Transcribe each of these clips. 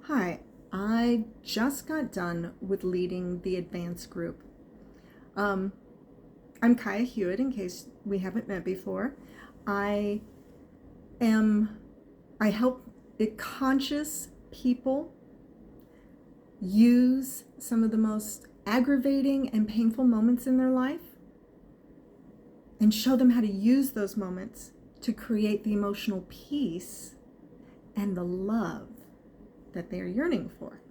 Hi, I just got done with leading the advanced group. Um, I'm Kaya Hewitt, in case we haven't met before. I am, I help conscious people use some of the most aggravating and painful moments in their life and show them how to use those moments to create the emotional peace and the love that they are yearning for.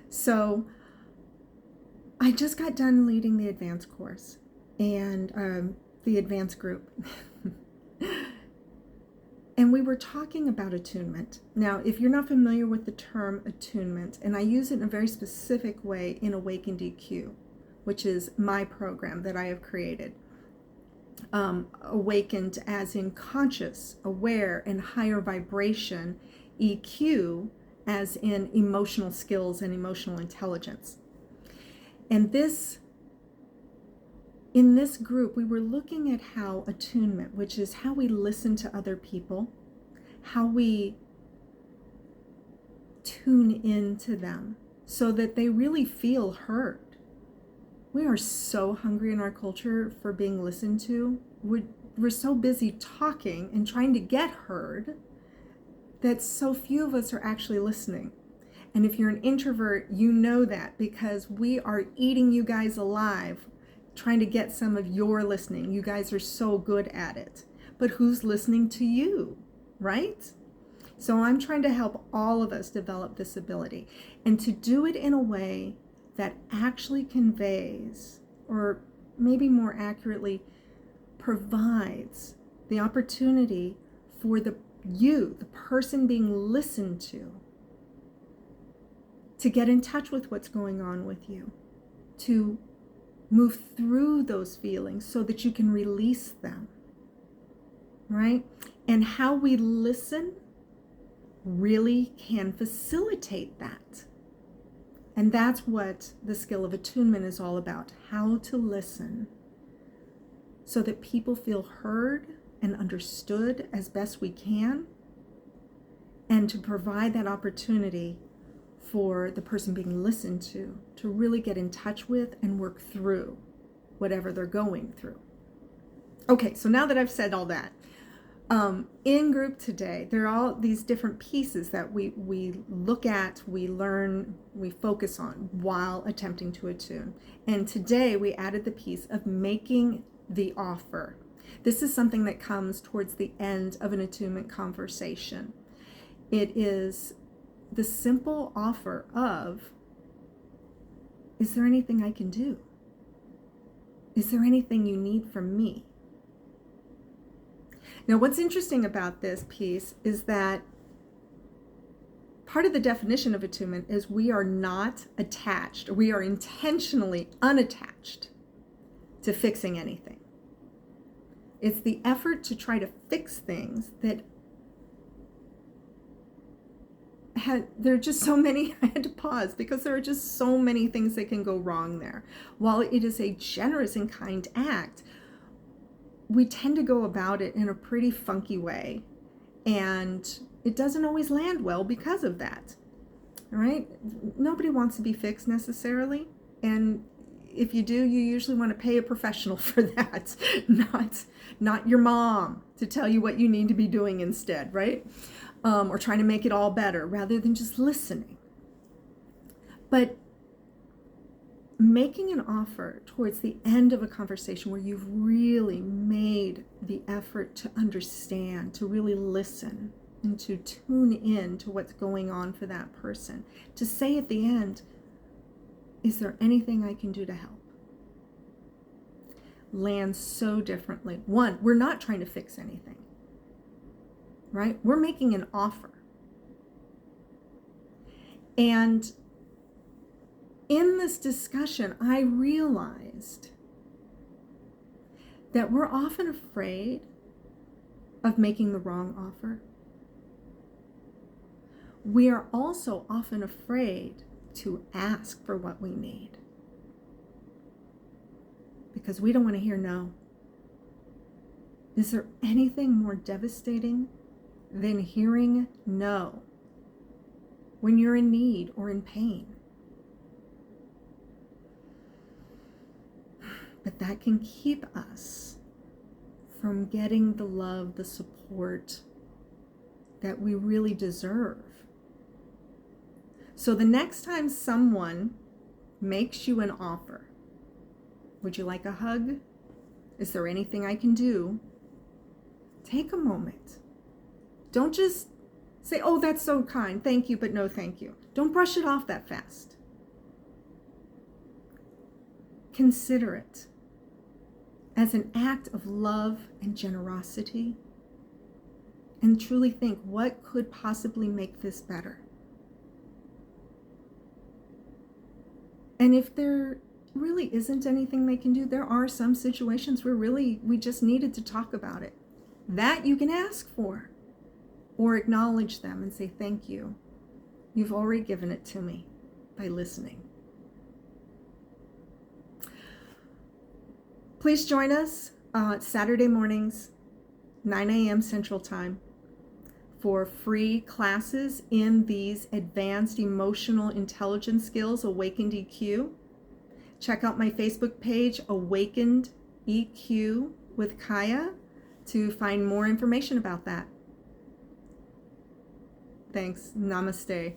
So I just got done leading the advanced course and the advanced group. And we were talking about attunement. Now, if you're not familiar with the term attunement, and I use it in a very specific way in Awaken DQ, which is my program that I have created. Awakened as in conscious, aware, and higher vibration, EQ as in emotional skills and emotional intelligence. And in this group, we were looking at how attunement, which is how we listen to other people, how we tune into them so that they really feel heard. We are so hungry in our culture for being listened to. We're so busy talking and trying to get heard that so few of us are actually listening. And if you're an introvert, you know that because we are eating you guys alive, trying to get some of your listening. You guys are so good at it. But who's listening to you, right? So I'm trying to help all of us develop this ability and to do it in a way that actually conveys, or maybe more accurately, provides the opportunity for the person being listened to get in touch with what's going on with you, to move through those feelings so that you can release them, right? And how we listen really can facilitate that. And that's what the skill of attunement is all about, how to listen so that people feel heard and understood as best we can, and to provide that opportunity for the person being listened to really get in touch with and work through whatever they're going through. Okay, so now that I've said all that, in group today, there are all these different pieces that we look at, we learn, we focus on while attempting to attune. And today we added the piece of making the offer. This is something that comes towards the end of an attunement conversation. It is the simple offer of, is there anything I can do? Is there anything you need from me? Now, what's interesting about this piece is that part of the definition of attunement is we are not attached, or we are intentionally unattached to fixing anything. It's the effort to try to fix things that there are just so many. I had to pause because there are just so many things that can go wrong there. While it is a generous and kind act, we tend to go about it in a pretty funky way, and it doesn't always land well because of that. All right? Nobody wants to be fixed necessarily, and if you do, you usually want to pay a professional for that, not your mom to tell you what you need to be doing instead, right? Or trying to make it all better rather than just listening. But making an offer towards the end of a conversation where you've really made the effort to understand, to really listen, and to tune in to what's going on for that person, to say at the end, is there anything I can do to help? Lands so differently. One, we're not trying to fix anything, right? We're making an offer. And in this discussion, I realized that we're often afraid of making the wrong offer. We are also often afraid to ask for what we need because we don't want to hear no. Is there anything more devastating than hearing no? when you're in need or in pain. But that can keep us from getting the love, the support that we really deserve. So the next time someone makes you an offer, would you like a hug? Is there anything I can do? Take a moment. Don't just say, oh, that's so kind, thank you, but no thank you. Don't brush it off that fast. Consider it as an act of love and generosity, and truly think, what could possibly make this better? And if there really isn't anything they can do, there are some situations where really we just needed to talk about it. That you can ask for, or acknowledge them and say, thank you. You've already given it to me by listening. Please join us Saturday mornings, 9 a.m. Central Time, for free classes in these advanced emotional intelligence skills, Awakened EQ. Check out my Facebook page, Awakened EQ with Kaya, to find more information about that. Thanks. Namaste.